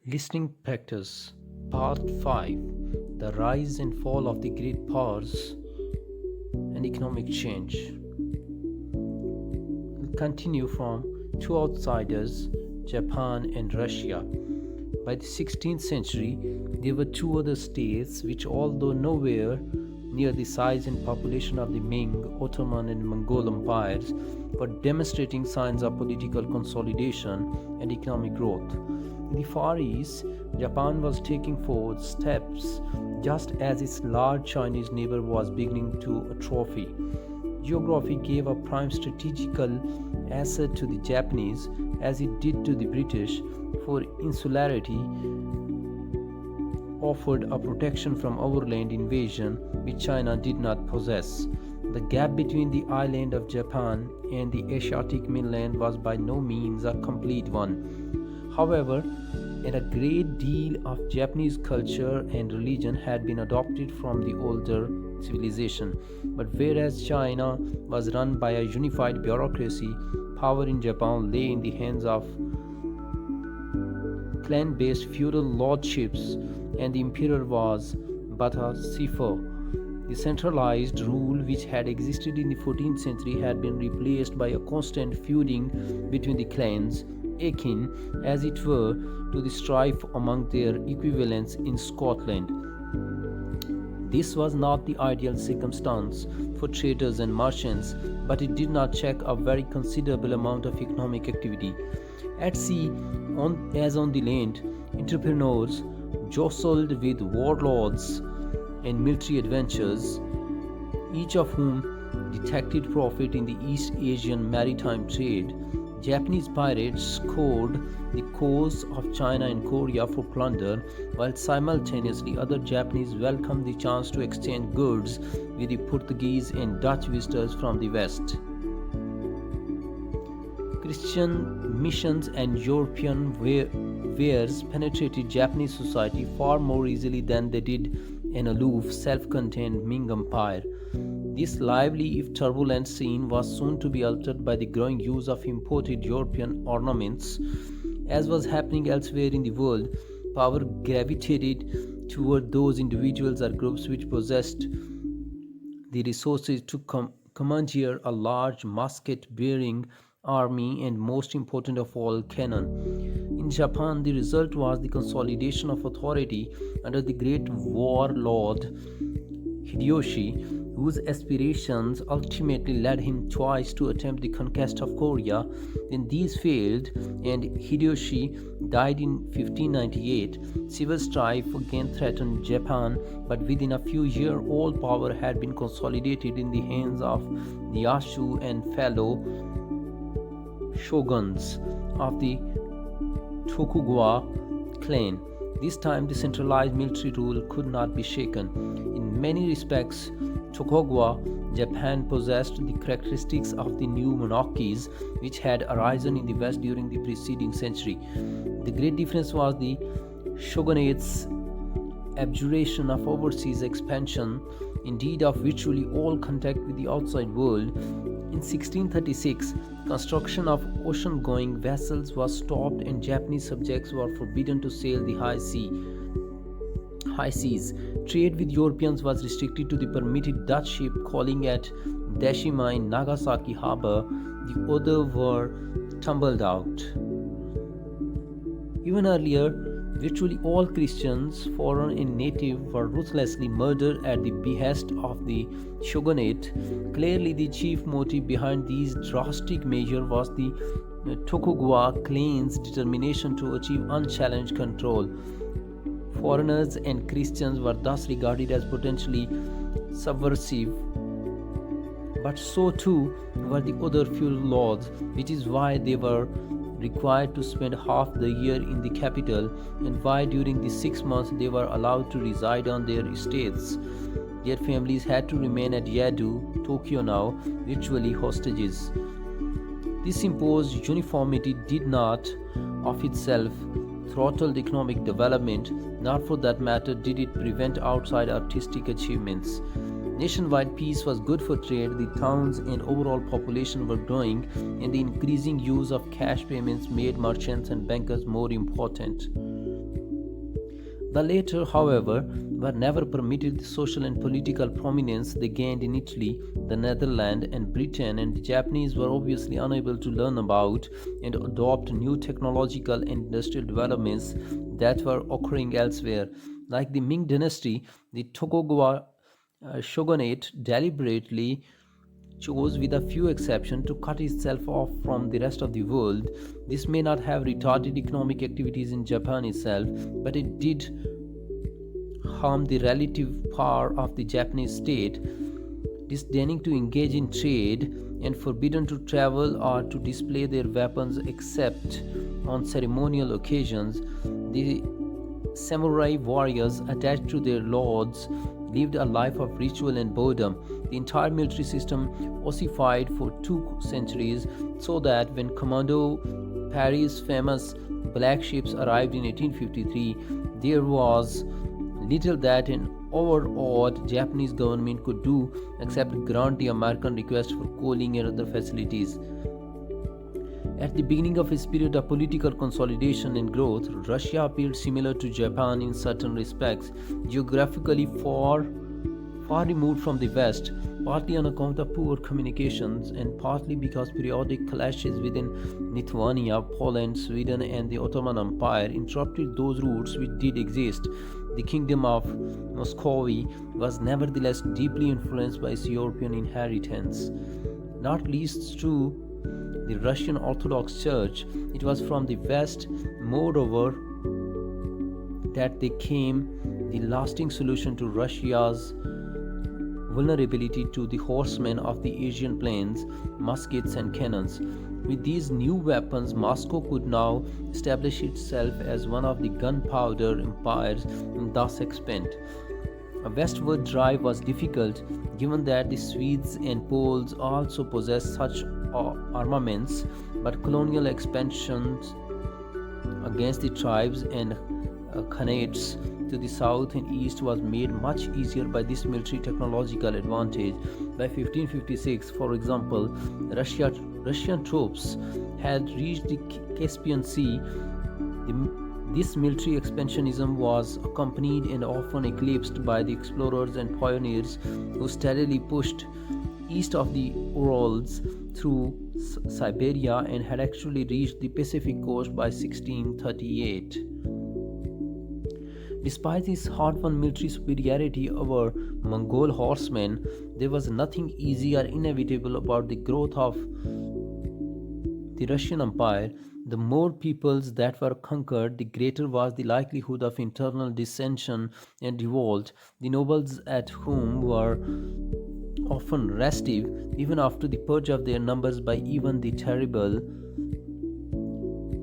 Listening Practice Part 5: The Rise and Fall of the Great Powers and Economic Change. We'll continue from two outsiders, Japan and Russia. By the 16th century, there were two other states which, although nowhere near the size and population of the Ming, Ottoman, and Mongol empires, were demonstrating signs of political consolidation and economic growth. In the Far East, Japan was taking forward steps just as its large Chinese neighbor was beginning to atrophy. Geography gave a prime strategical asset to the Japanese as it did to the British, for insularity offered a protection from overland invasion which China did not possess. The gap between the island of Japan and the Asiatic mainland was by no means a complete one. However, a great deal of Japanese culture and religion had been adopted from the older civilization. But whereas China was run by a unified bureaucracy, power in Japan lay in the hands of clan-based feudal lordships, and the emperor was but a cipher. The centralized rule which had existed in the 14th century had been replaced by a constant feuding between the clans, akin, as it were, to the strife among their equivalents in Scotland. This was not the ideal circumstance for traders and merchants, but it did not check a very considerable amount of economic activity. At sea, as on the land, entrepreneurs jostled with warlords and military adventurers, each of whom detected profit in the East Asian maritime trade. Japanese pirates scoured the coasts of China and Korea for plunder, while simultaneously other Japanese welcomed the chance to exchange goods with the Portuguese and Dutch visitors from the West. Christian missions and European wares penetrated Japanese society far more easily than they did an aloof, self-contained Ming Empire. This lively, if turbulent scene was soon to be altered by the growing use of imported European ornaments. As was happening elsewhere in the world, power gravitated toward those individuals or groups which possessed the resources to commandeer a large musket-bearing army and, most important of all, cannon. In Japan, the result was the consolidation of authority under the great warlord Hideyoshi, whose aspirations ultimately led him twice to attempt the conquest of Korea. Then these failed, and Hideyoshi died in 1598. Civil strife again threatened Japan, but within a few years all power had been consolidated in the hands of Ieyasu and fellow shoguns of the Tokugawa clan. This time, the centralized military rule could not be shaken. In many respects, Tokugawa Japan possessed the characteristics of the new monarchies which had arisen in the West during the preceding century. The great difference was the shogunate's abjuration of overseas expansion, indeed of virtually all contact with the outside world. In 1636, construction of ocean-going vessels was stopped and Japanese subjects were forbidden to sail the high seas. Trade with Europeans was restricted to the permitted Dutch ship calling at Deshima in Nagasaki harbor. The others were tumbled out. Even earlier, virtually all Christians, foreign and native, were ruthlessly murdered at the behest of the shogunate. Clearly, the chief motive behind these drastic measures was the Tokugawa clan's determination to achieve unchallenged control. Foreigners and Christians were thus regarded as potentially subversive, but so too were the other feudal lords, which is why they were required to spend half the year in the capital, and why during the 6 months they were allowed to reside on their estates. Their families had to remain at Yadu, Tokyo now, virtually hostages. This imposed uniformity did not, of itself, throttle the economic development, nor for that matter did it prevent outside artistic achievements. Nationwide peace was good for trade, the towns and overall population were growing, and the increasing use of cash payments made merchants and bankers more important. The latter, however, were never permitted the social and political prominence they gained in Italy, the Netherlands, and Britain, and the Japanese were obviously unable to learn about and adopt new technological and industrial developments that were occurring elsewhere. Like the Ming dynasty, the Tokugawa shogunate deliberately chose, with a few exceptions, to cut itself off from the rest of the world. This may not have retarded economic activities in Japan itself, but it did harm the relative power of the Japanese state, disdaining to engage in trade and forbidden to travel or to display their weapons except on ceremonial occasions. The samurai warriors attached to their lords lived a life of ritual and boredom. The entire military system ossified for 2 centuries, so that when Commando Perry's famous black ships arrived in 1853, there was little that an overawed Japanese government could do except grant the American request for coaling and other facilities. At the beginning of his period of political consolidation and growth, Russia appeared similar to Japan in certain respects, geographically far removed from the West, partly on account of poor communications and partly because periodic clashes within Lithuania, Poland, Sweden, and the Ottoman Empire interrupted those routes which did exist. The kingdom of Muscovy was nevertheless deeply influenced by its European inheritance, not least through the Russian Orthodox Church. It was from the West, moreover, that they came the lasting solution to Russia's vulnerability to the horsemen of the Asian plains, muskets and cannons. With these new weapons, Moscow could now establish itself as one of the gunpowder empires and thus expand. A westward drive was difficult, given that the Swedes and Poles also possessed such armaments, but colonial expansions against the tribes and Khanates to the south and east was made much easier by this military technological advantage. By 1556, for example, Russian troops had reached the Caspian Sea. This military expansionism was accompanied and often eclipsed by the explorers and pioneers who steadily pushed east of the Urals through Siberia and had actually reached the Pacific coast by 1638. Despite this hard-won military superiority over Mongol horsemen, there was nothing easy or inevitable about the growth of the Russian Empire. The more peoples that were conquered, the greater was the likelihood of internal dissension and revolt. The nobles at home were often restive, even after the purge of their numbers by Ivan the Terrible.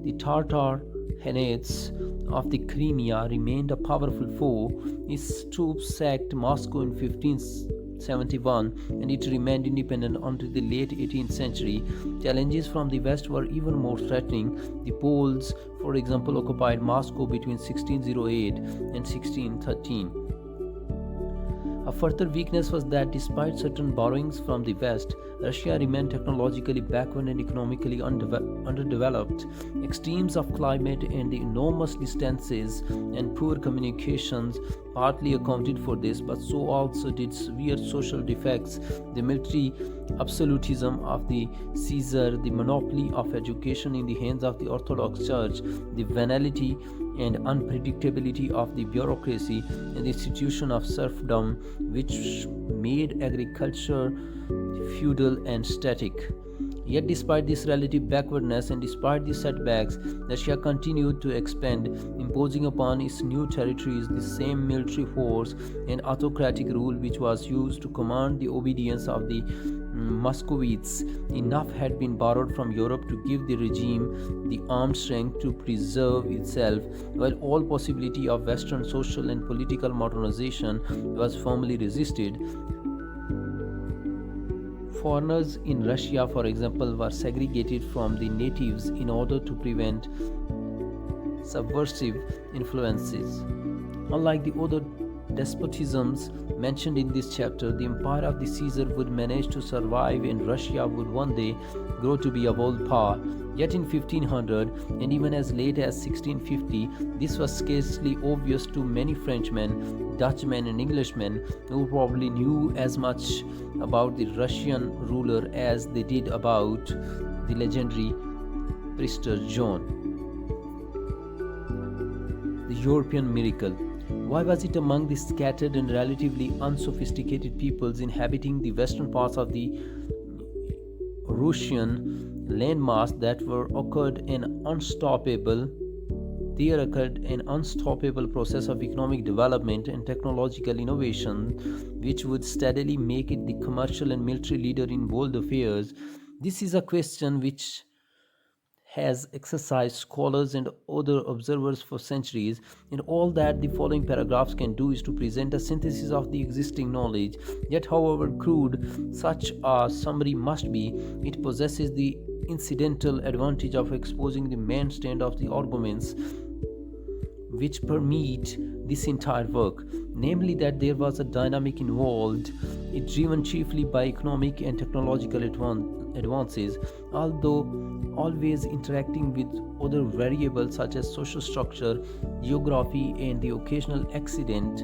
The Tartar Khanates of the Crimea remained a powerful foe. His troops sacked Moscow in 1571 and it remained independent until the late 18th century. Challenges from the west were even more threatening. The Poles, for example, occupied Moscow between 1608 and 1613. A further weakness was that despite certain borrowings from the West, Russia remained technologically backward and economically underdeveloped. Extremes of climate and the enormous distances and poor communications partly accounted for this, but so also did severe social defects, the military absolutism of the Caesar, the monopoly of education in the hands of the Orthodox Church, the venality and unpredictability of the bureaucracy, and the institution of serfdom, which made agriculture feudal and static. Yet, despite this relative backwardness and despite these setbacks, Russia continued to expand, imposing upon its new territories the same military force and autocratic rule which was used to command the obedience of the Muscovites. Enough had been borrowed from Europe to give the regime the armed strength to preserve itself, while all possibility of Western social and political modernization was firmly resisted. Foreigners in Russia, for example, were segregated from the natives in order to prevent subversive influences. Unlike the other despotisms mentioned in this chapter, the empire of the Caesar would manage to survive and Russia would one day grow to be a world power. Yet in 1500 and even as late as 1650, this was scarcely obvious to many Frenchmen, Dutchmen, and Englishmen who probably knew as much about the Russian ruler as they did about the legendary Prester John. The European miracle. Why was it among the scattered and relatively unsophisticated peoples inhabiting the western parts of the Russian landmass that there occurred an unstoppable process of economic development and technological innovation which would steadily make it the commercial and military leader in world affairs? This is a question which has exercised scholars and other observers for centuries, and all that the following paragraphs can do is to present a synthesis of the existing knowledge. Yet, however crude such a summary must be, it possesses the incidental advantage of exposing the main stand of the arguments which permeate this entire work, namely that there was a dynamic involved, it driven chiefly by economic and technological advances, although always interacting with other variables such as social structure, geography, and the occasional accident.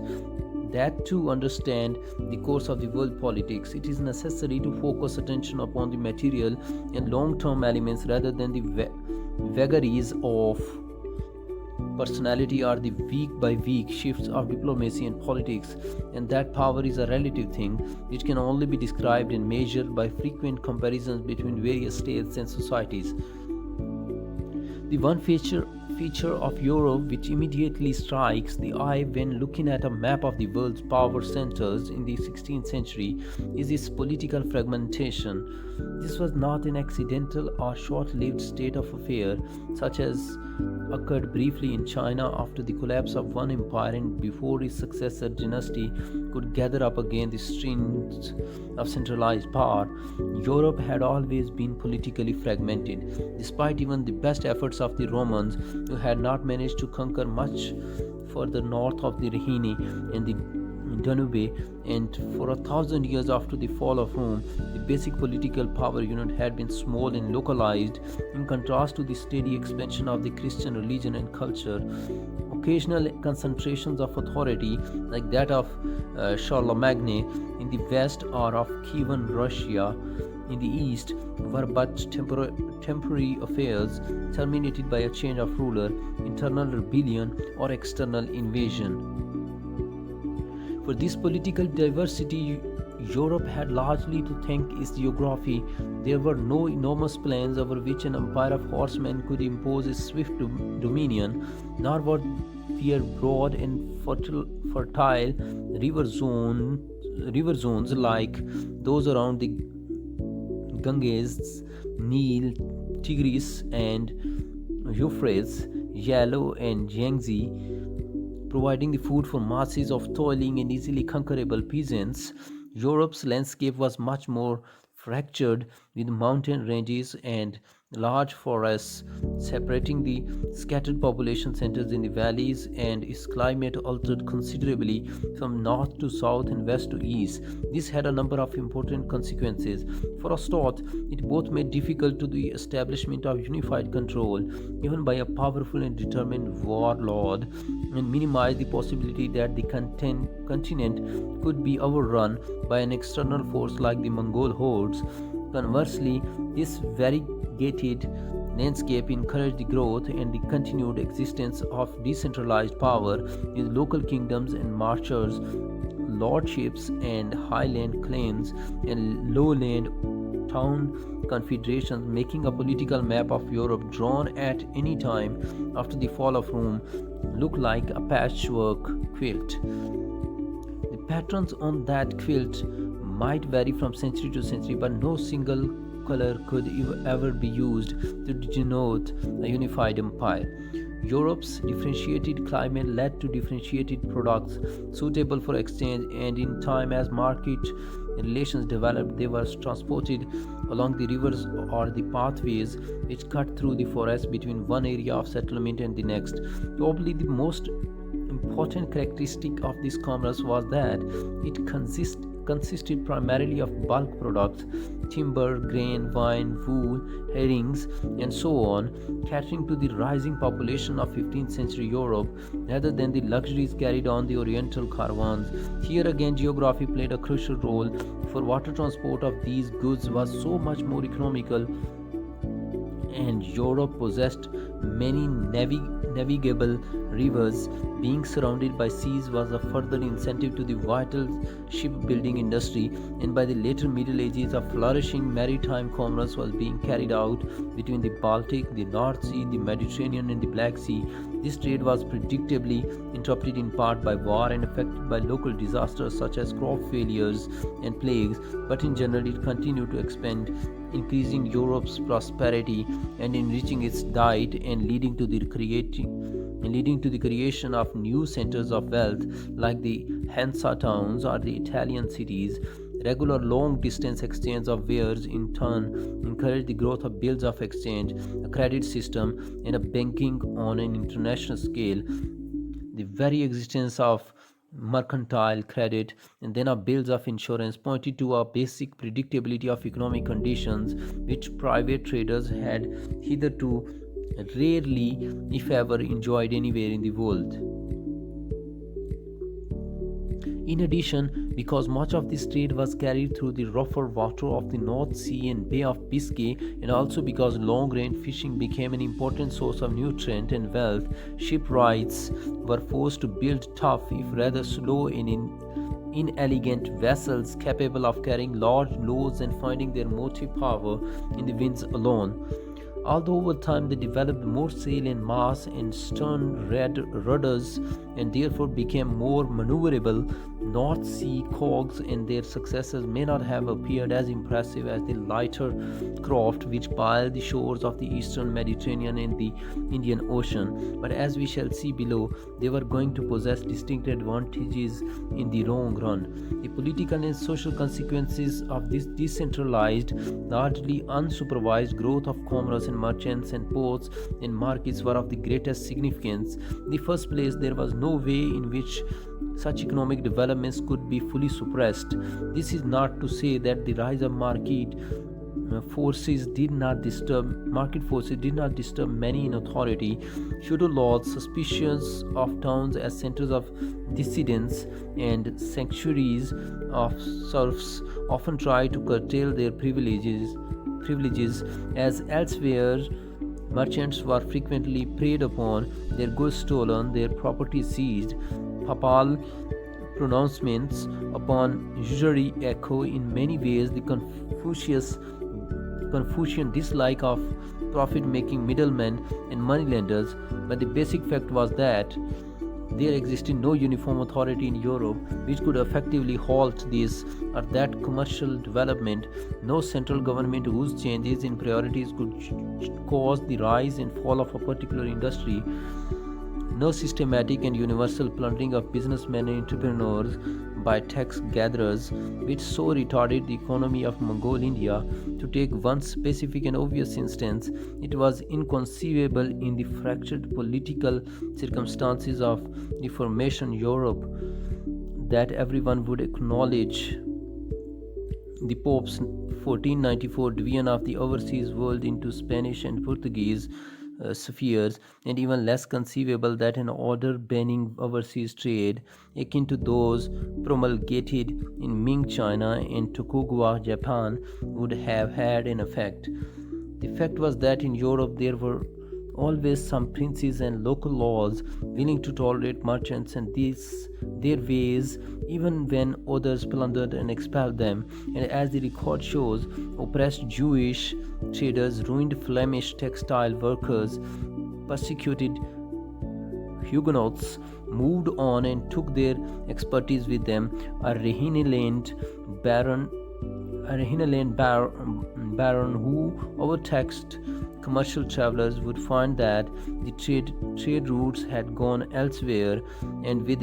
That to understand the course of the world politics, it is necessary to focus attention upon the material and long-term elements rather than the vagaries of personality or the week by week shifts of diplomacy and politics, and that power is a relative thing which can only be described and measured by frequent comparisons between various states and societies. The one feature of Europe which immediately strikes the eye when looking at a map of the world's power centers in the 16th century is its political fragmentation. This was not an accidental or short-lived state of affair such as occurred briefly in China after the collapse of one empire and before its successor dynasty could gather up again the strength of centralized power. Europe had always been politically fragmented, despite even the best efforts of the Romans, who had not managed to conquer much further north of the Rhine and the Danube, and for 1,000 years after the fall of Rome, the basic political power unit had been small and localized, in contrast to the steady expansion of the Christian religion and culture. Occasional concentrations of authority, like that of Charlemagne in the west or of Kievan Russia in the east, were but temporary affairs terminated by a change of ruler, internal rebellion, or external invasion. For this political diversity, Europe had largely to thank its geography. There were no enormous plains over which an empire of horsemen could impose its swift dominion, nor were there broad and fertile river zones like those around the Ganges, Nile, Tigris, and Euphrates, Yellow, and Yangtze, providing the food for masses of toiling and easily conquerable peasants. Europe's landscape was much more fractured, with mountain ranges and large forests separating the scattered population centers in the valleys, and its climate altered considerably from north to south and west to east. This had a number of important consequences. For a start, it both made difficult to the establishment of unified control, even by a powerful and determined warlord, and minimized the possibility that the continent could be overrun by an external force like the Mongol hordes. Conversely, this variegated landscape encouraged the growth and the continued existence of decentralized power, with local kingdoms and marchers, lordships and highland clans, and lowland town confederations, making a political map of Europe drawn at any time after the fall of Rome look like a patchwork quilt. The patterns on that quilt might vary from century to century, but no single color could ever be used to denote a unified empire. Europe's differentiated climate led to differentiated products suitable for exchange, and in time, as market relations developed, they were transported along the rivers or the pathways which cut through the forest between one area of settlement and the next. Probably the most important characteristic of this commerce was that it consisted primarily of bulk products, timber, grain, wine, wool, herrings, and so on, catering to the rising population of 15th century Europe rather than the luxuries carried on the Oriental caravans. Here again, geography played a crucial role, for water transport of these goods was so much more economical, and Europe possessed many navigable rivers. Being surrounded by seas was a further incentive to the vital shipbuilding industry, and by the later Middle Ages, a flourishing maritime commerce was being carried out between the Baltic, the North Sea, the Mediterranean, and the Black Sea. This trade was predictably interrupted in part by war and affected by local disasters such as crop failures and plagues, but in general it continued to expand, increasing Europe's prosperity and enriching its diet and leading to the creation of new centers of wealth like the Hansa towns or the Italian cities. Regular long distance exchange of wares in turn encouraged the growth of bills of exchange, a credit system, and a banking on an international scale. The very existence of mercantile credit and then of bills of insurance pointed to a basic predictability of economic conditions which private traders had hitherto rarely, if ever, enjoyed anywhere in the world. In addition, because much of this trade was carried through the rougher water of the North Sea and Bay of Biscay, and also because long-range fishing became an important source of nutrient and wealth, shipwrights were forced to build tough, if rather slow and inelegant vessels capable of carrying large loads and finding their motive power in the winds alone. Although over time they developed more sail and mast and stern rudders and therefore became more maneuverable, North Sea cogs and their successors may not have appeared as impressive as the lighter craft which piled the shores of the eastern Mediterranean and the Indian Ocean. But as we shall see below, they were going to possess distinct advantages in the long run. The political and social consequences of this decentralized, largely unsupervised growth of commerce and merchants and ports and markets were of the greatest significance. In the first place, there was no way in which such economic developments could be fully suppressed. This is not to say that the rise of market forces did not disturb many in authority. Feudal lords, suspicious of towns as centers of dissidence and sanctuaries of serfs, often tried to curtail their privileges as elsewhere merchants were frequently preyed upon, their goods stolen, their property seized. Papal pronouncements upon usury echo in many ways the Confucian dislike of profit-making middlemen and moneylenders, but the basic fact was that there existed no uniform authority in Europe which could effectively halt this or that commercial development, no central government whose changes in priorities could cause the rise and fall of a particular industry, no systematic and universal plundering of businessmen and entrepreneurs by tax gatherers, which so retarded the economy of Mongol India. To take one specific and obvious instance, it was inconceivable in the fractured political circumstances of Reformation Europe that everyone would acknowledge the Pope's 1494 division of the overseas world into Spanish and Portuguese spheres, and even less conceivable that an order banning overseas trade, akin to those promulgated in Ming China and Tokugawa Japan, would have had an effect. The fact was that in Europe there were always some princes and local laws willing to tolerate merchants and their ways even when others plundered and expelled them, and as the record shows, oppressed Jewish traders, ruined Flemish textile workers, persecuted Huguenots moved on and took their expertise with them. A Rhineland baron who overtaxed commercial travelers would find that the trade routes had gone elsewhere, and with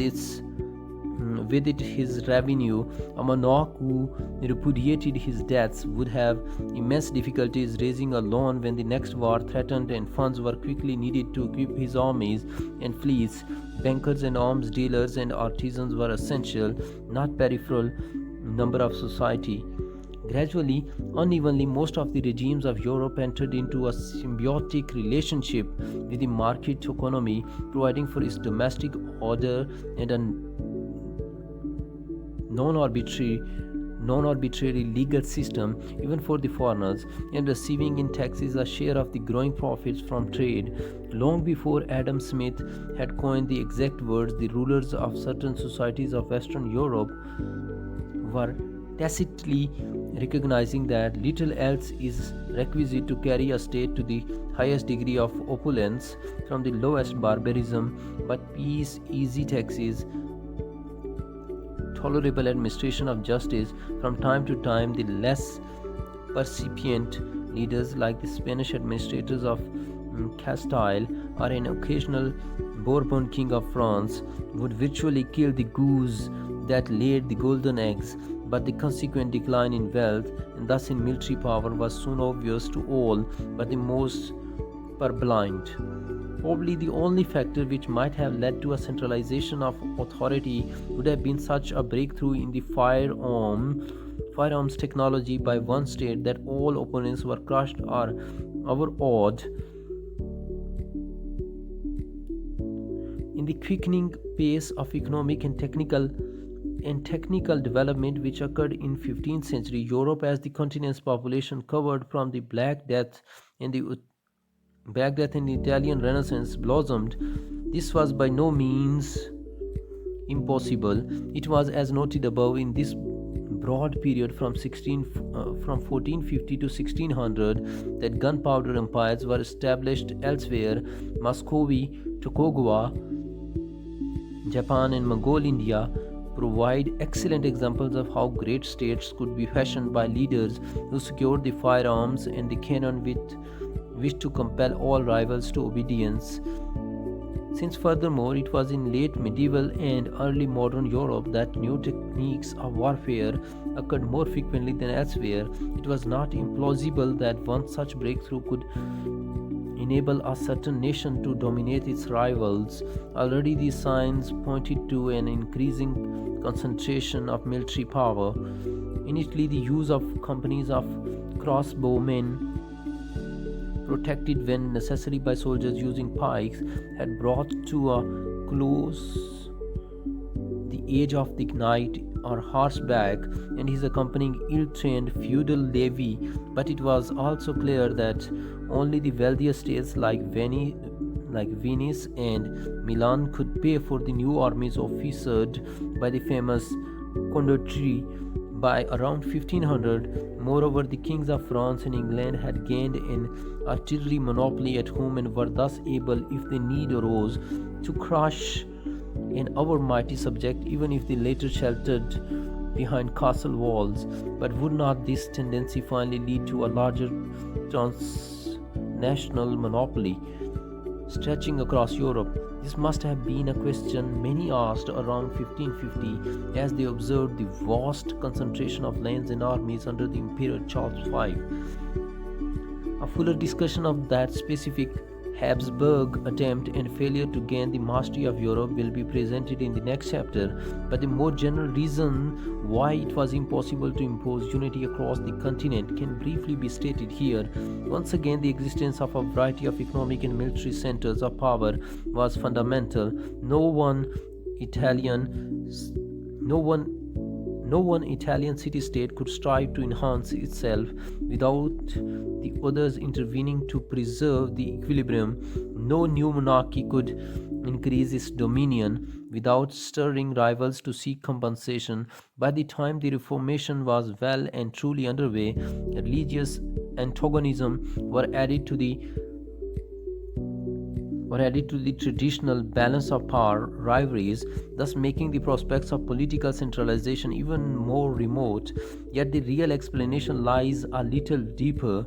with it his revenue, a monarch who repudiated his debts would have immense difficulties raising a loan when the next war threatened and funds were quickly needed to equip his armies and fleets. Bankers and arms dealers and artisans were essential, not peripheral number of society. Gradually, unevenly, most of the regimes of Europe entered into a symbiotic relationship with the market economy, providing for its domestic order and a non-arbitrary non-arbitrary legal system even for the foreigners, and receiving in taxes a share of the growing profits from trade. Long before Adam Smith had coined the exact words, the rulers of certain societies of Western Europe were tacitly recognizing that little else is requisite to carry a state to the highest degree of opulence, from the lowest barbarism, but peace, easy taxes, tolerable administration of justice. From time to time, the less percipient leaders, like the Spanish administrators of Castile or an occasional Bourbon king of France, would virtually kill the goose that laid the golden eggs. But the consequent decline in wealth and thus in military power was soon obvious to all but the most purblind. Probably the only factor which might have led to a centralization of authority would have been such a breakthrough in the firearms technology by one state that all opponents were crushed or overawed. In the quickening pace of economic and technical development which occurred in 15th century Europe, as the continent's population covered from the Black Death and the Italian Renaissance blossomed, this was by no means impossible. It was, as noted above, in this broad period from 1450 to 1600 that gunpowder empires were established elsewhere. Muscovy, Tokugawa, Japan, and Mongol India provide excellent examples of how great states could be fashioned by leaders who secured the firearms and the cannon with which to compel all rivals to obedience. Since furthermore it was in late medieval and early modern Europe that new techniques of warfare occurred more frequently than elsewhere, it was not implausible that one such breakthrough could enable a certain nation to dominate its rivals. Already these signs pointed to an increasing concentration of military power. In Italy, the use of companies of crossbowmen, protected when necessary by soldiers using pikes, had brought to a close the age of the knight or horseback and his accompanying ill-trained feudal levy. But it was also clear that only the wealthier states like Venice and Milan could pay for the new armies officered by the famous condottieri. By around 1500, moreover, the kings of France and England had gained an artillery monopoly at home and were thus able, if the need arose, to crush an overmighty subject, even if they later sheltered behind castle walls. But would not this tendency finally lead to a larger transnational monopoly stretching across Europe? This must have been a question many asked around 1550 as they observed the vast concentration of lands and armies under the Emperor Charles V. A fuller discussion of that specific Habsburg attempt and failure to gain the mastery of Europe will be presented in the next chapter, but the more general reason why it was impossible to impose unity across the continent can briefly be stated here. Once again, the existence of a variety of economic and military centers of power was fundamental. No one Italian city-state could strive to enhance itself without the others intervening to preserve the equilibrium. No new monarchy could increase its dominion without stirring rivals to seek compensation. By the time the Reformation was well and truly underway, religious antagonism were added to the traditional balance of power rivalries, thus making the prospects of political centralization even more remote. Yet the real explanation lies a little deeper.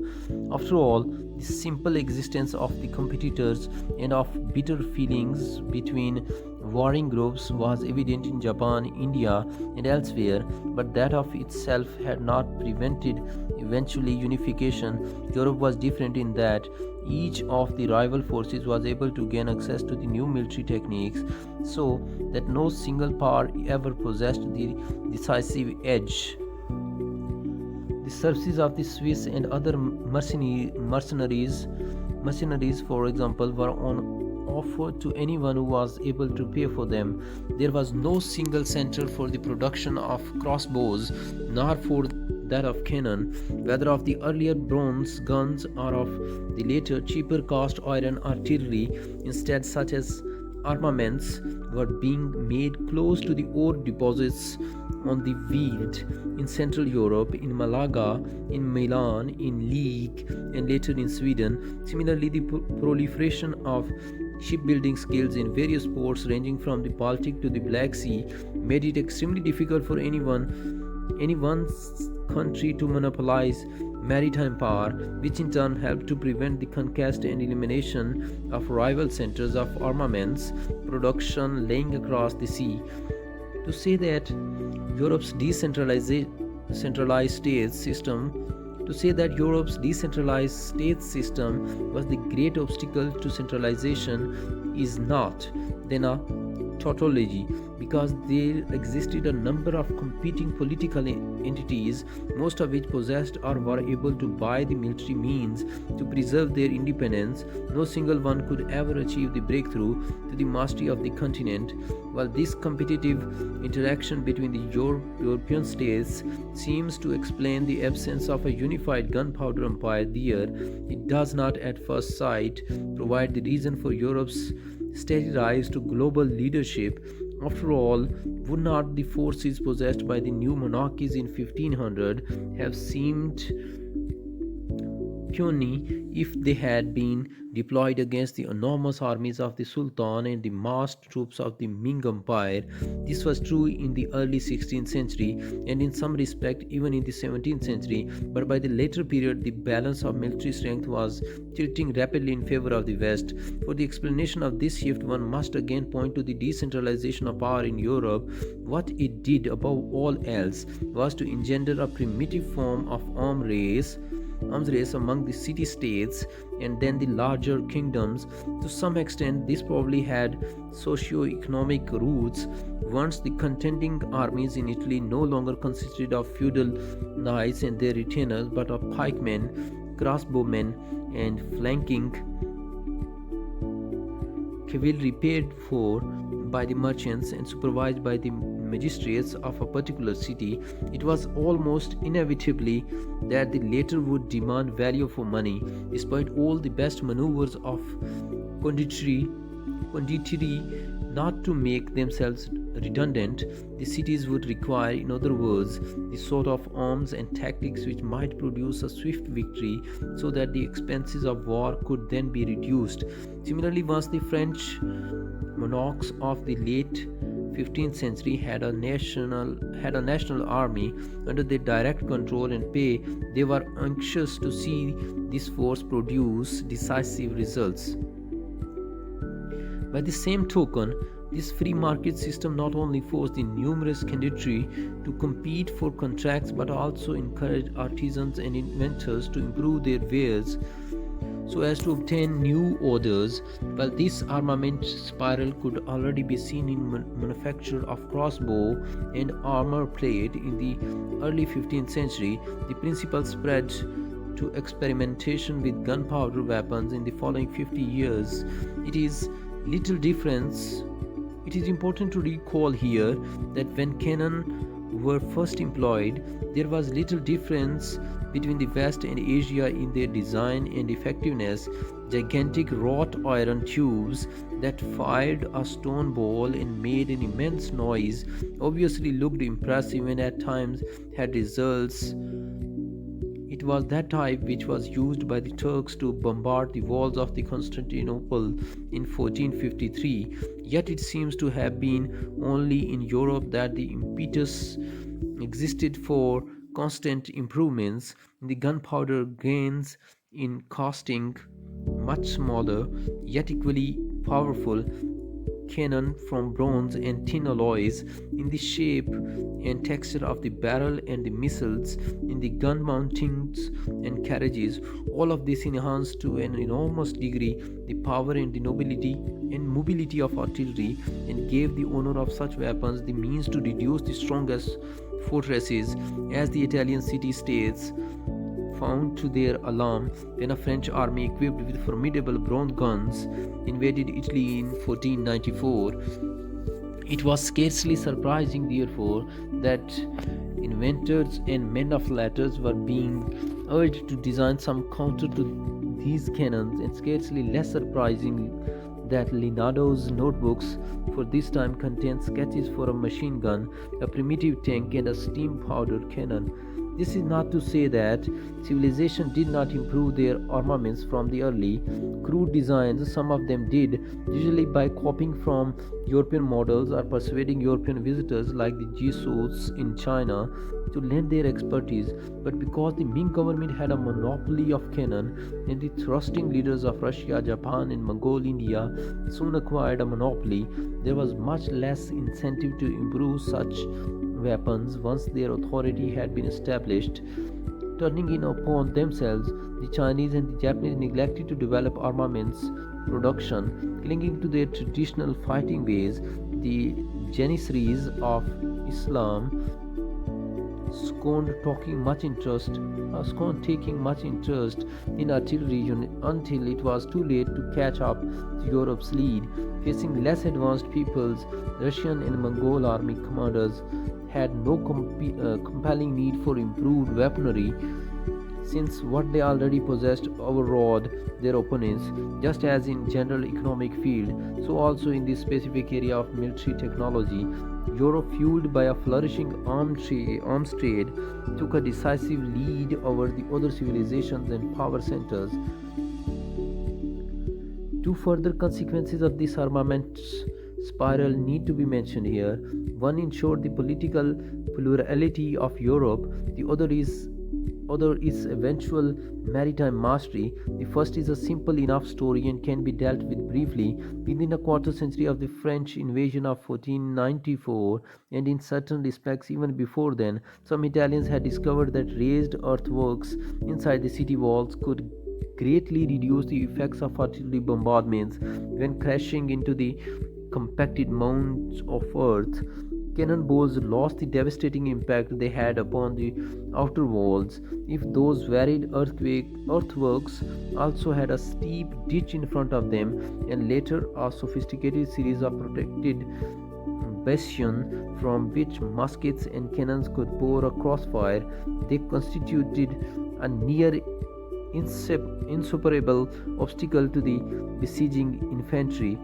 After all, the simple existence of the competitors and of bitter feelings between warring groups was evident in Japan, India, and elsewhere, but that of itself had not prevented eventually unification. Europe was different in that each of the rival forces was able to gain access to the new military techniques, so that no single power ever possessed the decisive edge. The services of the Swiss and other mercenaries, for example, were offered to anyone who was able to pay for them. There was no single center for the production of crossbows, nor for that of cannon, whether of the earlier bronze guns or of the later cheaper cast iron artillery. Instead, such as armaments were being made close to the ore deposits on the Weald in Central Europe, in Malaga, in Milan, in Leek, and later in Sweden. Similarly, the proliferation of shipbuilding skills in various ports ranging from the Baltic to the Black Sea made it extremely difficult for any one country to monopolize maritime power, which in turn helped to prevent the conquest and elimination of rival centers of armaments production laying across the sea. To say that Europe's centralized state system to say that Europe's decentralized state system was the great obstacle to centralization is not then a tautology, because there existed a number of competing political entities, most of which possessed or were able to buy the military means to preserve their independence. No single one could ever achieve the breakthrough to the mastery of the continent. While this competitive interaction between the European states seems to explain the absence of a unified gunpowder empire there, it does not at first sight provide the reason for Europe's steady rise to global leadership. After all, would not the forces possessed by the new monarchies in 1500 have seemed puny if they had been deployed against the enormous armies of the Sultan and the massed troops of the Ming Empire? This was true in the early 16th century and in some respect even in the 17th century, but by the later period the balance of military strength was tilting rapidly in favor of the West. For the explanation of this shift, one must again point to the decentralization of power in Europe. What it did above all else was to engender a primitive form of arms race among the city states and then the larger kingdoms. To some extent, this probably had socio-economic roots. Once the contending armies in Italy no longer consisted of feudal knights and their retainers, but of pikemen, crossbowmen, and flanking cavalry paid for by the merchants and supervised by the magistrates of a particular city, it was almost inevitably that the latter would demand value for money. Despite all the best maneuvers of conditry not to make themselves redundant, the cities would require, in other words, the sort of arms and tactics which might produce a swift victory, so that the expenses of war could then be reduced. Similarly, once the French monarchs of the late 15th century had a national army under their direct control and pay, they were anxious to see this force produce decisive results. By the same token, this free market system not only forced the numerous candidates to compete for contracts but also encouraged artisans and inventors to improve their wares so as to obtain new orders. While this armament spiral could already be seen in manufacture of crossbow and armor plate in the early 15th century, the principle spread to experimentation with gunpowder weapons in the following 50 years. It is important to recall here that when cannon were first employed, there was little difference between the West and Asia in their design and effectiveness. Gigantic wrought iron tubes that fired a stone ball and made an immense noise obviously looked impressive and at times had results. It was that type which was used by the Turks to bombard the walls of the Constantinople in 1453. Yet it seems to have been only in Europe that the impetus existed for constant improvements in the gunpowder, gains in casting much smaller yet equally powerful cannon from bronze and tin alloys, in the shape and texture of the barrel and the missiles, in the gun mountings and carriages. All of this enhanced to an enormous degree the power and the nobility and mobility of artillery, and gave the owner of such weapons the means to reduce the strongest fortresses, as the Italian city states found to their alarm when a French army equipped with formidable bronze guns invaded Italy in 1494. It was scarcely surprising, therefore, that inventors and men of letters were being urged to design some counter to these cannons, and scarcely less surprising that Leonardo's notebooks for this time contain sketches for a machine gun, a primitive tank, and a steam powder cannon. This is not to say that civilization did not improve their armaments from the early, crude designs. Some of them did, usually by copying from European models or persuading European visitors like the Jesuits in China to lend their expertise. But because the Ming government had a monopoly of cannon, and the thrusting leaders of Russia, Japan, and Mongol India soon acquired a monopoly, there was much less incentive to improve such weapons once their authority had been established. Turning in upon themselves, the Chinese and the Japanese neglected to develop armaments production. Clinging to their traditional fighting ways, the Janissaries of Islam scorned taking much interest in artillery until it was too late to catch up to Europe's lead. Facing less advanced peoples, Russian and Mongol army commanders had no compelling need for improved weaponry, since what they already possessed overawed their opponents. Just as in general economic field, so also in this specific area of military technology, Europe, fueled by a flourishing arms trade, took a decisive lead over the other civilizations and power centers. Two further consequences of this armament spiral need to be mentioned here. One ensured the political plurality of Europe, the other is eventual maritime mastery. The first is a simple enough story and can be dealt with briefly. Within a quarter century of the French invasion of 1494, and in certain respects even before then, some Italians had discovered that raised earthworks inside the city walls could greatly reduce the effects of artillery bombardments when crashing into the compacted mounds of earth. Cannonballs lost the devastating impact they had upon the outer walls if those varied earthworks also had a steep ditch in front of them, and later a sophisticated series of protected bastions from which muskets and cannons could pour a crossfire. They constituted a near insuperable obstacle to the besieging infantry.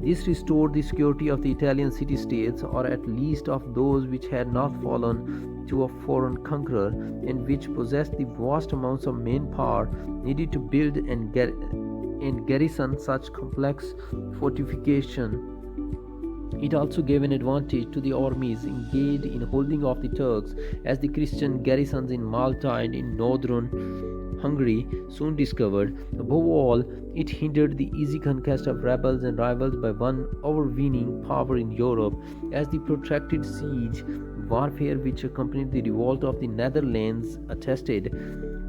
This restored the security of the Italian city-states, or at least of those which had not fallen to a foreign conqueror, and which possessed the vast amounts of manpower needed to build and garrison such complex fortification. It also gave an advantage to the armies engaged in holding off the Turks, as the Christian garrisons in Malta and in northern Hungary soon discovered. Above all, it hindered the easy conquest of rebels and rivals by one overweening power in Europe, as the protracted siege warfare which accompanied the revolt of the Netherlands attested.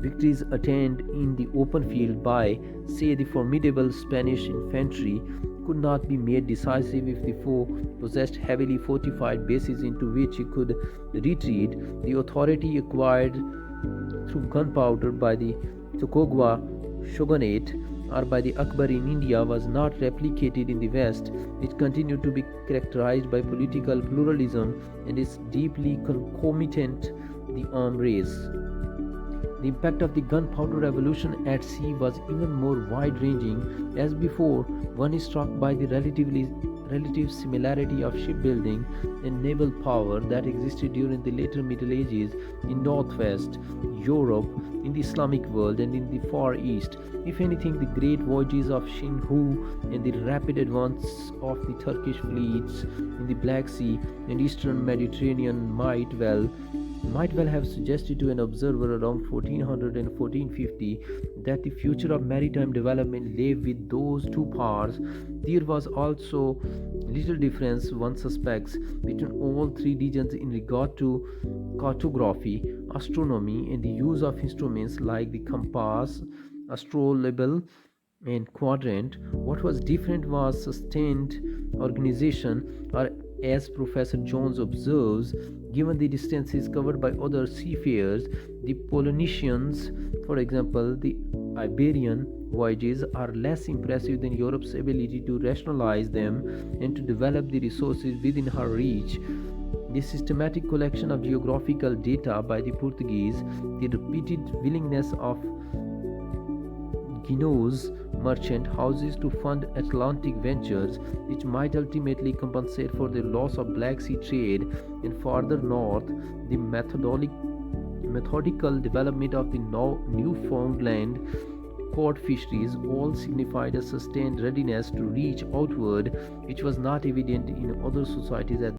Victories attained in the open field by, say, the formidable Spanish infantry could not be made decisive if the foe possessed heavily fortified bases into which he could retreat. The authority acquired through gunpowder by the Tokugawa shogunate or by the Akbar in India was not replicated in the West. It continued to be characterized by political pluralism and is deeply concomitant the arms race. The impact of the gunpowder revolution at sea was even more wide-ranging. As before, one is struck by the relative similarity of shipbuilding and naval power that existed during the later Middle Ages in Northwest Europe, in the Islamic world, and in the Far East. If anything, the great voyages of Shinhu and the rapid advance of the Turkish fleets in the Black Sea and Eastern Mediterranean might well might well have suggested to an observer around 1400 and 1450 that the future of maritime development lay with those two powers. There was also little difference, one suspects, between all three regions in regard to cartography, astronomy, and the use of instruments like the compass, astrolabe, and quadrant. What was different was sustained organization, or as Professor Jones observes, given the distances covered by other seafarers, the Polynesians, for example, the Iberian voyages are less impressive than Europe's ability to rationalize them and to develop the resources within her reach. The systematic collection of geographical data by the Portuguese, the repeated willingness of Guinea's merchant houses to fund Atlantic ventures, which might ultimately compensate for the loss of Black Sea trade, and farther north, the methodical development of the Newfoundland cod fisheries all signified a sustained readiness to reach outward, which was not evident in other societies at